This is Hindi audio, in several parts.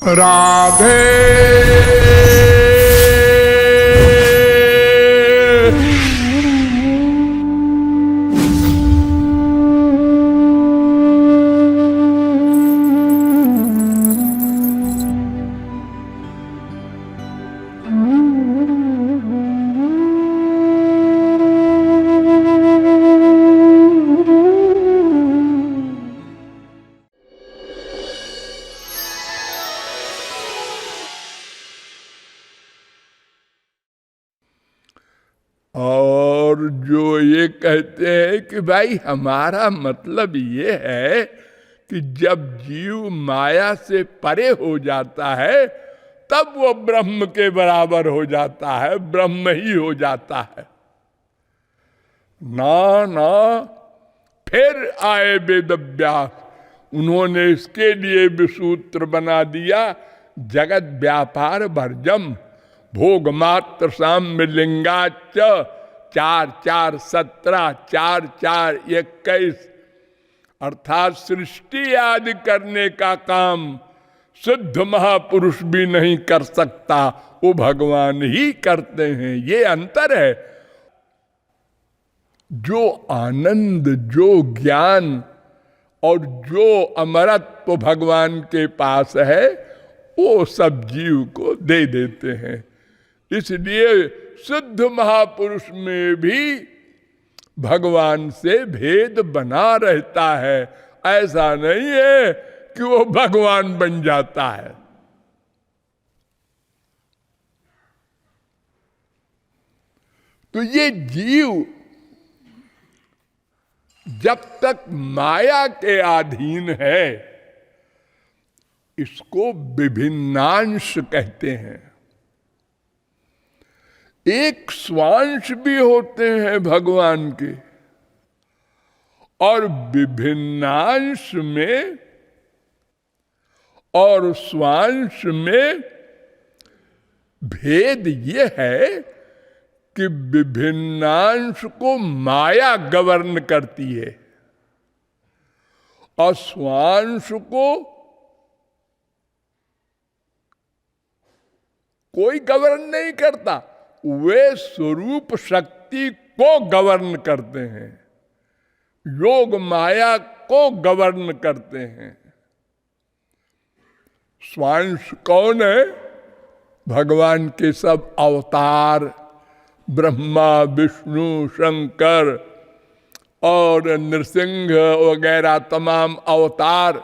राधे और जो ये कहते हैं कि भाई हमारा मतलब ये है कि जब जीव माया से परे हो जाता है तब वो ब्रह्म के बराबर हो जाता है, ब्रह्म ही हो जाता है। ना ना, फिर आए वेद व्यास, उन्होंने इसके लिए भी सूत्र बना दिया, जगत व्यापार वर्जम भोग मात्र साम्य लिंगाच 4-4-17 4-4-21, अर्थात सृष्टि आदि करने का काम शुद्ध महापुरुष भी नहीं कर सकता, वो भगवान ही करते हैं। ये अंतर है। जो आनंद, जो ज्ञान और जो अमरत्व भगवान के पास है वो सब जीव को दे देते हैं। इसलिए शुद्ध महापुरुष में भी भगवान से भेद बना रहता है। ऐसा नहीं है कि वो भगवान बन जाता है। तो ये जीव जब तक माया के अधीन है इसको विभिन्नांश कहते हैं। एक स्वांश भी होते हैं भगवान के, और विभिन्नांश में और स्वांश में भेद ये है कि विभिन्नांश को माया गवर्न करती है और स्वांश को कोई गवर्न नहीं करता, वे स्वरूप शक्ति को गवर्न करते हैं, योग माया को गवर्न करते हैं। स्वांश कौन है? भगवान के सब अवतार, ब्रह्मा विष्णु शंकर और नृसिंह वगैरह तमाम अवतार,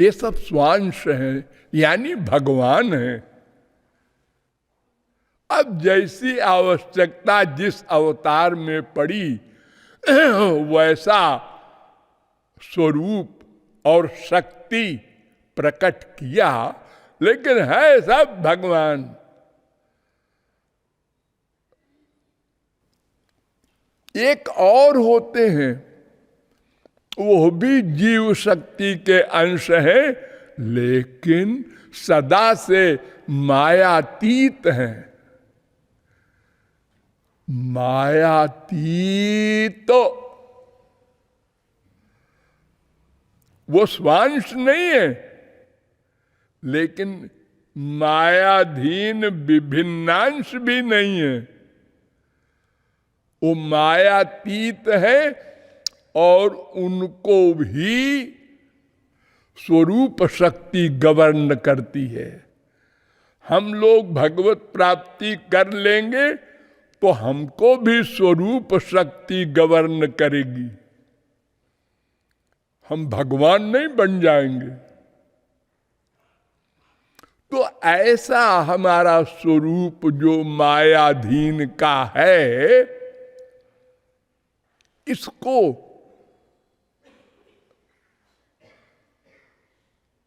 ये सब स्वांश हैं, यानी भगवान हैं। अब जैसी आवश्यकता जिस अवतार में पड़ी वैसा स्वरूप और शक्ति प्रकट किया, लेकिन है सब भगवान। एक और होते हैं, वो भी जीव शक्ति के अंश हैं, लेकिन सदा से मायातीत हैं। मायातीत वो स्वांश नहीं है, लेकिन मायाधीन विभिन्नांश भी नहीं है। वो मायातीत है और उनको भी स्वरूप शक्ति गवर्न करती है। हम लोग भगवत प्राप्ति कर लेंगे तो हमको भी स्वरूप शक्ति गवर्न करेगी, हम भगवान नहीं बन जाएंगे। तो ऐसा हमारा स्वरूप जो मायाधीन का है, इसको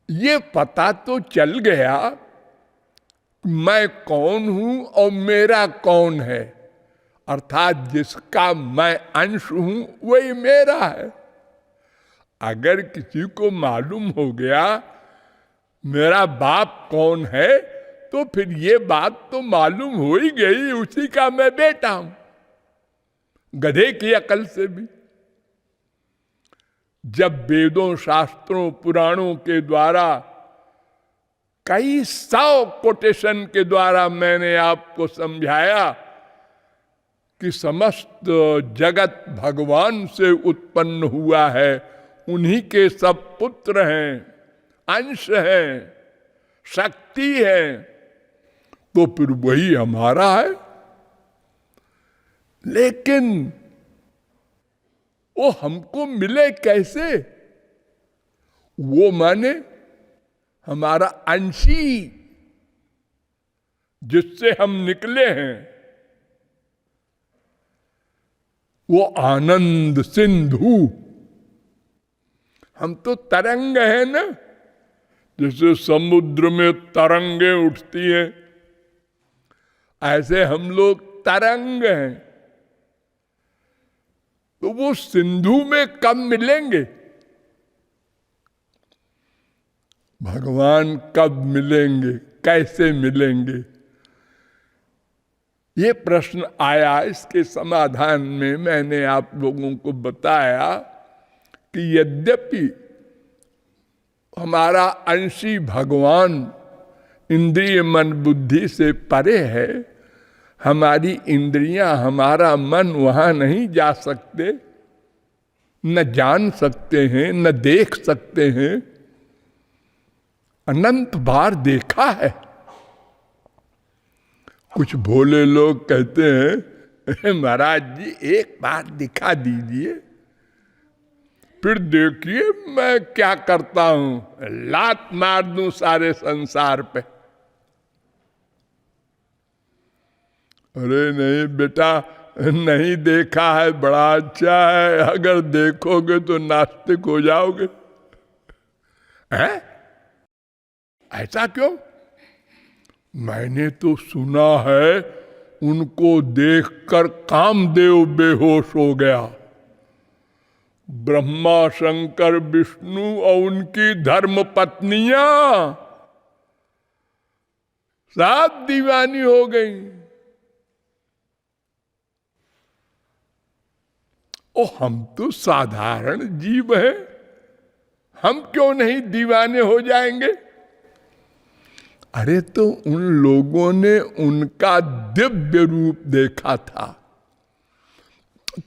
ये पता तो चल गया मैं कौन हूं और मेरा कौन है, अर्थात जिसका मैं अंश हूं वही मेरा है। अगर किसी को मालूम हो गया मेरा बाप कौन है, तो फिर ये बात तो मालूम हो ही गई, उसी का मैं बेटा हूं, गधे की अकल से भी। जब वेदों शास्त्रों पुराणों के द्वारा कई 100 कोटेशन के द्वारा मैंने आपको समझाया कि समस्त जगत भगवान से उत्पन्न हुआ है, उन्हीं के सब पुत्र हैं, अंश हैं, शक्ति है, तो फिर वही हमारा है। लेकिन वो हमको मिले कैसे? वो माने हमारा अंशी जिससे हम निकले हैं, वो आनंद सिंधु। हम तो तरंग है ना, जैसे समुद्र में तरंगे उठती हैं, ऐसे हम लोग तरंग हैं। तो वो सिंधु में कब मिलेंगे? भगवान कब मिलेंगे, कैसे मिलेंगे? ये प्रश्न आया। इसके समाधान में मैंने आप लोगों को बताया कि यद्यपि हमारा अंशी भगवान इंद्रिय मन बुद्धि से परे है, हमारी इंद्रियां, हमारा मन वहां नहीं जा सकते, न जान सकते हैं, न देख सकते हैं। अनंत बार देखा है। कुछ भोले लोग कहते हैं महाराज जी एक बार दिखा दीजिए, फिर देखिए मैं क्या करता हूं, लात मार दूं सारे संसार पे। अरे नहीं बेटा, नहीं देखा है, बड़ा अच्छा है, अगर देखोगे तो नास्तिक हो जाओगे। हैं? ऐसा क्यों? मैंने तो सुना है उनको देखकर कामदेव बेहोश हो गया। ब्रह्मा शंकर विष्णु और उनकी धर्म पत्नियां सब दीवानी हो गई। ओ हम तो साधारण जीव हैं, हम क्यों नहीं दीवाने हो जाएंगे? अरे तो उन लोगों ने उनका दिव्य रूप देखा था।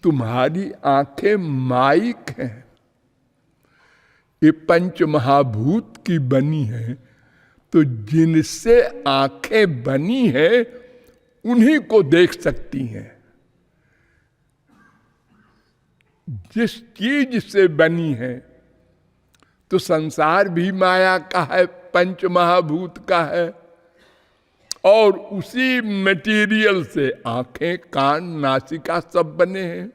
तुम्हारी आंखें माइक हैं, ये पंच महाभूत की बनी है, तो जिनसे आंखें बनी है उन्हीं को देख सकती हैं। जिस चीज से बनी है, तो संसार भी माया का है, पंच महाभूत का है, और उसी मटेरियल से आंखें, कान, नासिका सब बने हैं।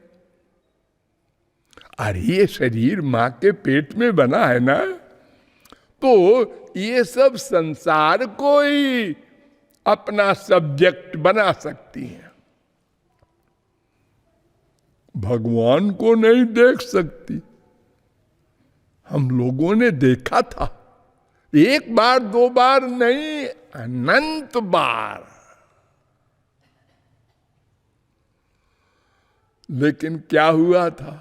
अरे ये शरीर मां के पेट में बना है ना, तो ये सब संसार को ही अपना सब्जेक्ट बना सकती हैं, भगवान को नहीं देख सकती। हम लोगों ने देखा था, एक बार दो बार नहीं, अनंत बार। लेकिन क्या हुआ था?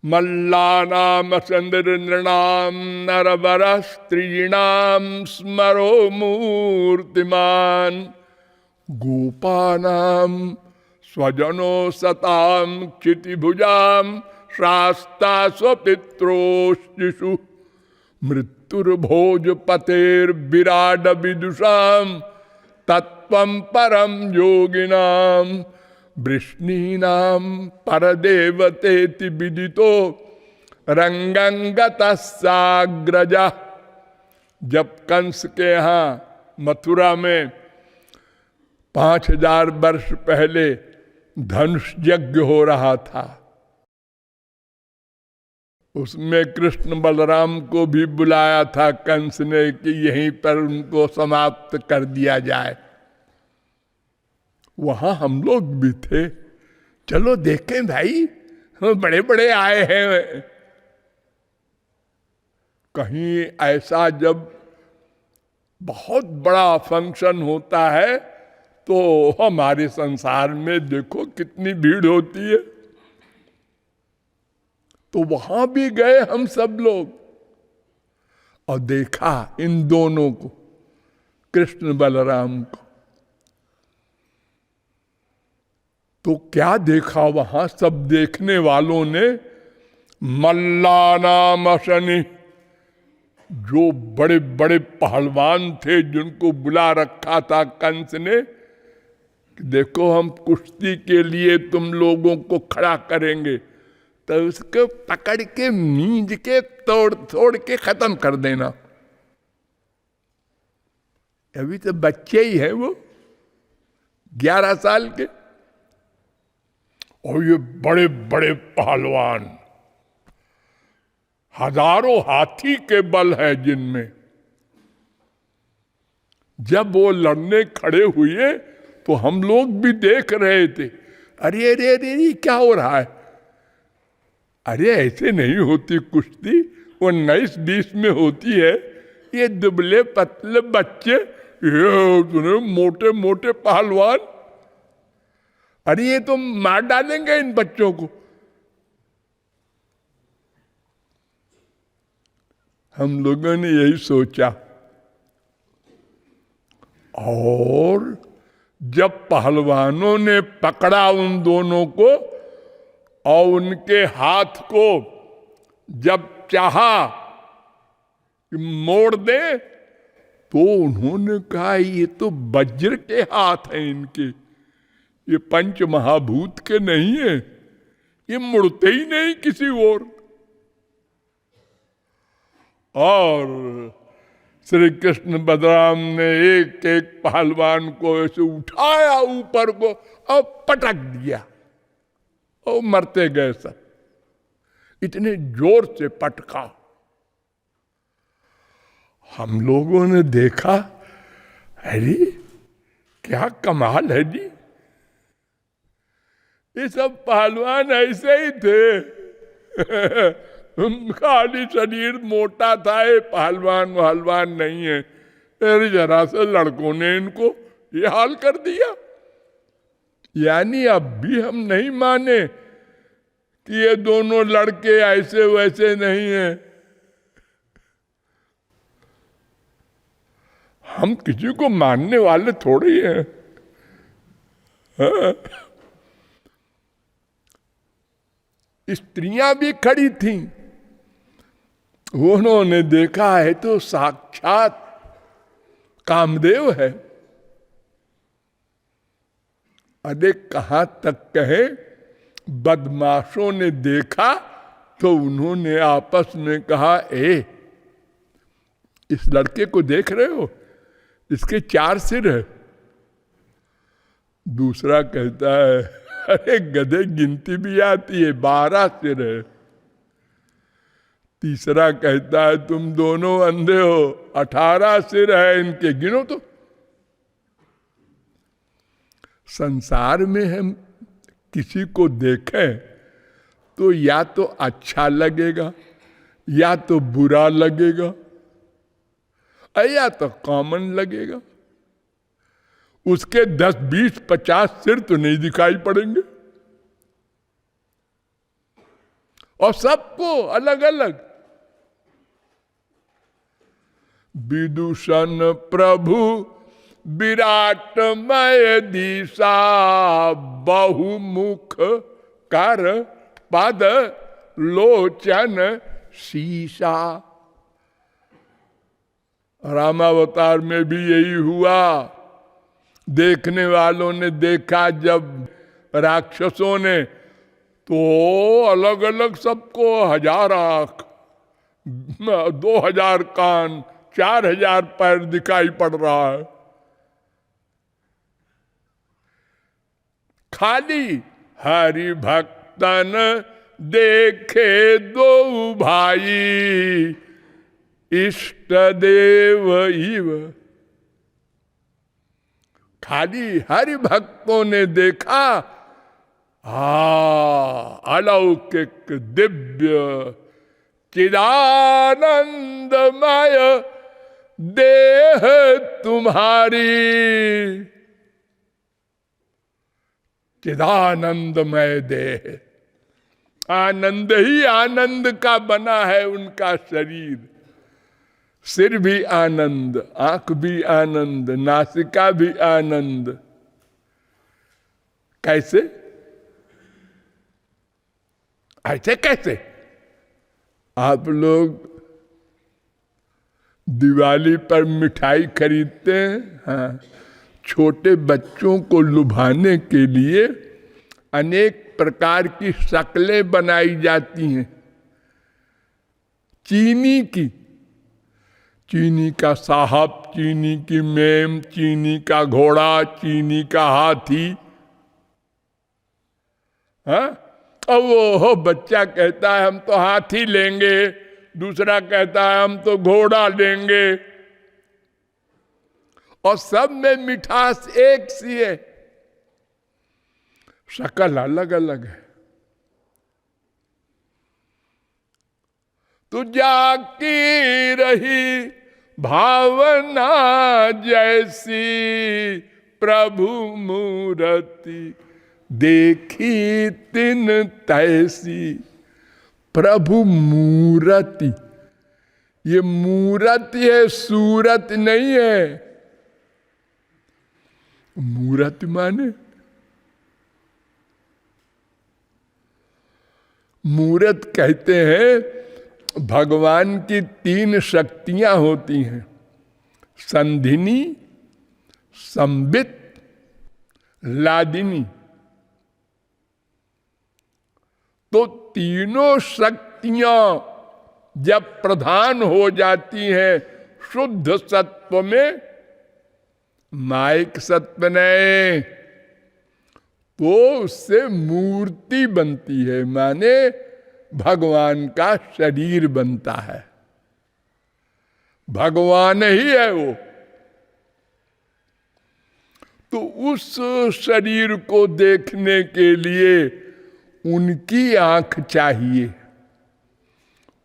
मल्लानाम चंद्र नृणाम नरवर स्त्रीणाम स्मरो मूर्तिमान गोपानाम स्वजनो सताम क्षितिभुजाम शास्ता स्वपित्रोशिशु मृत्युर्भोज पतेर विराड विदुषाम तत्वं परम योगिनाम वृष्णीनाम परदेवतेति विदितो रंगंगत साग्रजा। जब कंस के यहां मथुरा में 5000 वर्ष पहले धनुष यज्ञ हो रहा था, उसमें कृष्ण बलराम को भी बुलाया था कंस ने कि यहीं पर उनको समाप्त कर दिया जाए। वहां हम लोग भी थे, चलो देखें भाई, बड़े बड़े आए हैं। कहीं ऐसा जब बहुत बड़ा फंक्शन होता है तो हमारे संसार में देखो कितनी भीड़ होती है। तो वहां भी गए हम सब लोग, और देखा इन दोनों को, कृष्ण बलराम को, तो क्या देखा वहां सब देखने वालों ने? मल्लानाम शनि, जो बड़े बड़े पहलवान थे जिनको बुला रखा था कंस ने, देखो हम कुश्ती के लिए तुम लोगों को खड़ा करेंगे, तो उसको पकड़ के मींज के तोड़ तोड़ के खत्म कर देना। अभी तो बच्चे ही हैं वो, 11 साल के, और ये बड़े बड़े पहलवान, हजारों हाथी के बल है जिनमें। जब वो लड़ने खड़े हुए तो हम लोग भी देख रहे थे, अरे अरे अरे क्या हो रहा है? अरे ऐसे नहीं होती कुश्ती, 19-20 में होती है। ये दुबले पतले बच्चे, ये मोटे मोटे पहलवान, अरे ये तो मार डालेंगे इन बच्चों को। हम लोगों ने यही सोचा, और जब पहलवानों ने पकड़ा उन दोनों को और उनके हाथ को जब चाहा कि मोड़ दे, तो उन्होंने कहा ये तो वज्र के हाथ हैं इनके, ये पंच महाभूत के नहीं है, ये मुड़ते ही नहीं किसी ओर। और श्री कृष्ण बलराम ने एक एक पहलवान को ऐसे उठाया ऊपर को और पटक दिया, और मरते गए सब। इतने जोर से पटका। हम लोगों ने देखा, अरे क्या कमाल है जी, ये सब पहलवान ऐसे ही थे। खाली शरीर मोटा था, ये पहलवान नहीं है। अरे जरा से लड़कों ने इनको ये हाल कर दिया। यानी अब भी हम नहीं माने कि ये दोनों लड़के ऐसे वैसे नहीं हैं। हम किसी को मानने वाले थोड़े ही हैं। हाँ? स्त्रियां भी खड़ी थीं, उन्होंने देखा है तो साक्षात कामदेव है। अरे कहां तक कहे, बदमाशों ने देखा तो उन्होंने आपस में कहा, इस लड़के को देख रहे हो, इसके 4 सिर है। दूसरा कहता है, अरे गधे गिनती भी आती है, 12 सिर है। तीसरा कहता है, तुम दोनों अंधे हो, 18 सिर है इनके, गिनो तो। संसार में हम किसी को देखें तो या तो अच्छा लगेगा या तो बुरा लगेगा या तो कॉमन लगेगा। उसके 10, 20, 50 सिर तो नहीं दिखाई पड़ेंगे, और सबको अलग अलग। विदूषण प्रभु विराटमय दिशा, बहुमुख कर पद लोचन शीशा। रामावतार में भी यही हुआ। देखने वालों ने देखा जब राक्षसों ने, तो अलग अलग सबको 1000 आंख, 2000 कान, 4000 पैर दिखाई पड़ रहा है। खाली हरि भक्तन देखे 2 भाई, इष्ट देव इव। खाली हरि भक्तों ने देखा, अलौकिक दिव्य चिदानंदमय देह तुम्हारी। चिदानंदमय देह, आनंद ही आनंद का बना है उनका शरीर। सिर भी आनंद, आंख भी आनंद, नासिका भी आनंद। कैसे? ऐसे कैसे? आप लोग दिवाली पर मिठाई खरीदते हैं, हाँ, छोटे बच्चों को लुभाने के लिए अनेक प्रकार की शक्लें बनाई जाती हैं। चीनी की, चीनी का साहब, चीनी की मेम, चीनी का घोड़ा, चीनी का हाथी। हाँ, अब वो बच्चा कहता है हम तो हाथी लेंगे, दूसरा कहता है हम तो घोड़ा लेंगे, और सब में मिठास एक सी है, शक्ल अलग अलग है। तो जाकी रही भावना जैसी, प्रभु मूरति देखी तिन तैसी। प्रभु मूरति, ये मूरति है, सूरत नहीं है। मूरत माने मूरत कहते हैं भगवान की 3 शक्तियां होती हैं, संधिनी, संबित, लादिनी। तो तीनों शक्तियां जब प्रधान हो जाती हैं शुद्ध सत्व में, माइक सत्व नहीं, तो उससे मूर्ति बनती है, माने भगवान का शरीर बनता है। भगवान ही है वो। तो उस शरीर को देखने के लिए उनकी आंख चाहिए।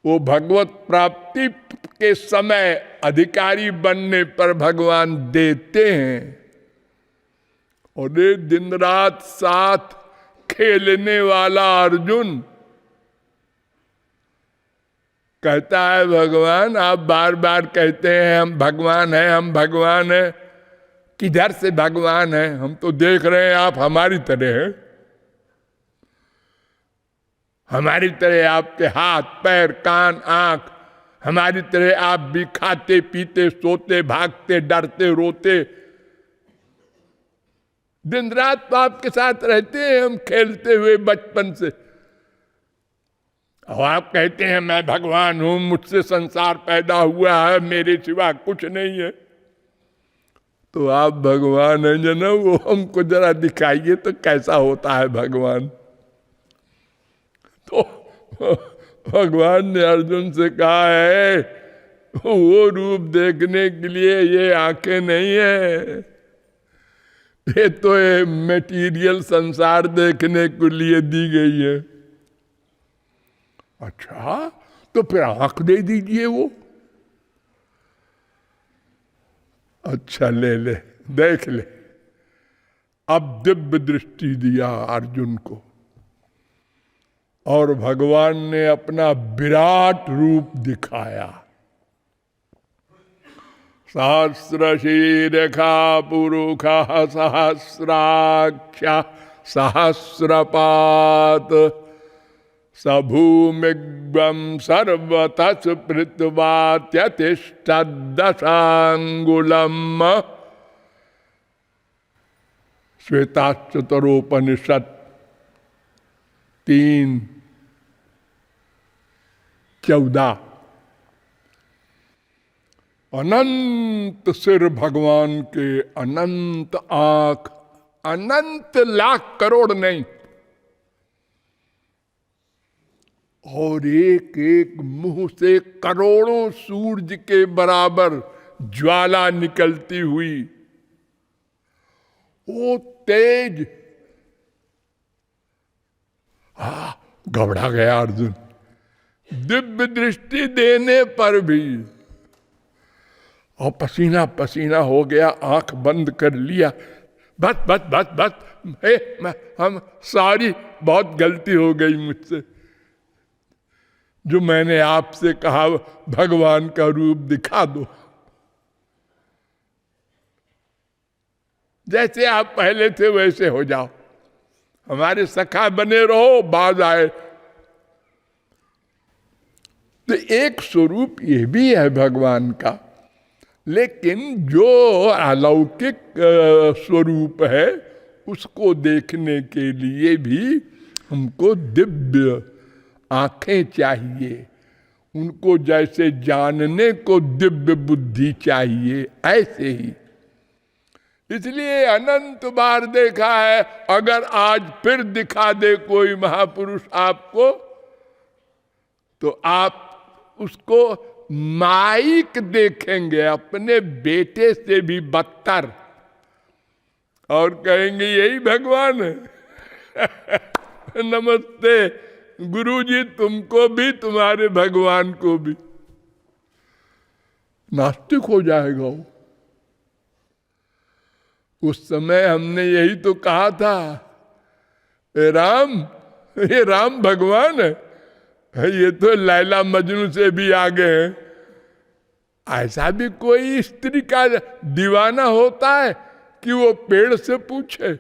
वो भगवत प्राप्ति के समय अधिकारी बनने पर भगवान देते हैं। और ये दिन रात साथ खेलने वाला अर्जुन कहता है भगवान, आप बार बार कहते हैं हम भगवान हैं, हम भगवान हैं। किधर से भगवान हैं? हम तो देख रहे हैं आप हमारी तरह हैं। हमारी तरह आपके हाथ पैर कान आंख, हमारी तरह आप भी खाते पीते सोते भागते डरते रोते, दिन रात तो आपके साथ रहते हैं हम खेलते हुए बचपन से। और आप कहते हैं मैं भगवान हूं, मुझसे संसार पैदा हुआ है, मेरे सिवा कुछ नहीं है। तो आप भगवान हैं जो ना, वो हमको जरा दिखाइए तो कैसा होता है भगवान। तो भगवान ने अर्जुन से कहा है वो रूप देखने के लिए ये आंखें नहीं है, ये तो ये मेटीरियल संसार देखने के लिए दी गई है। अच्छा, तो फिर आंख दे दीजिए वो। अच्छा ले ले, देख ले। अब दिव्य दृष्टि दिया अर्जुन को, और भगवान ने अपना विराट रूप दिखाया। सहस्रशीर्षा पुरुषा सहस्राक्ष सहस्रपात सभूमिग्वं सर्वतः स्मृत्वा त्यतिष्ठद्दशांगुलम्। श्वेताश्वतरोपनिषद 3:14। अनंत सिर भगवान के, अनंत आंख, अनंत लाख करोड़ नहीं, और एक एक मुंह से करोड़ों सूरज के बराबर ज्वाला निकलती हुई। वो तेज, घबरा गया अर्जुन। दिव्य दृष्टि देने पर भी, और पसीना पसीना हो गया, आंख बंद कर लिया। बस बस बस बस, हम सारी बहुत गलती हो गई मुझसे। जो मैंने आपसे कहा भगवान का रूप दिखा दो, जैसे आप पहले थे वैसे हो जाओ, हमारे सखा बने रहो, बाज आए। तो एक स्वरूप ये भी है भगवान का, लेकिन जो अलौकिक स्वरूप है उसको देखने के लिए भी हमको दिव्य आंखें चाहिए, उनको जैसे जानने को दिव्य बुद्धि चाहिए, ऐसे ही। इसलिए अनंत बार देखा है, अगर आज फिर दिखा दे कोई महापुरुष आपको, तो आप उसको माइक देखेंगे, अपने बेटे से भी बदतर, और कहेंगे यही भगवान है। नमस्ते गुरुजी, तुमको भी तुम्हारे भगवान को भी। नास्तिक हो जाएगा वो। उस समय हमने यही तो कहा था, ये राम भगवान है, ये तो लैला मजनू से भी आगे हैं। ऐसा भी कोई स्त्री का दीवाना होता है कि वो पेड़ से पूछे?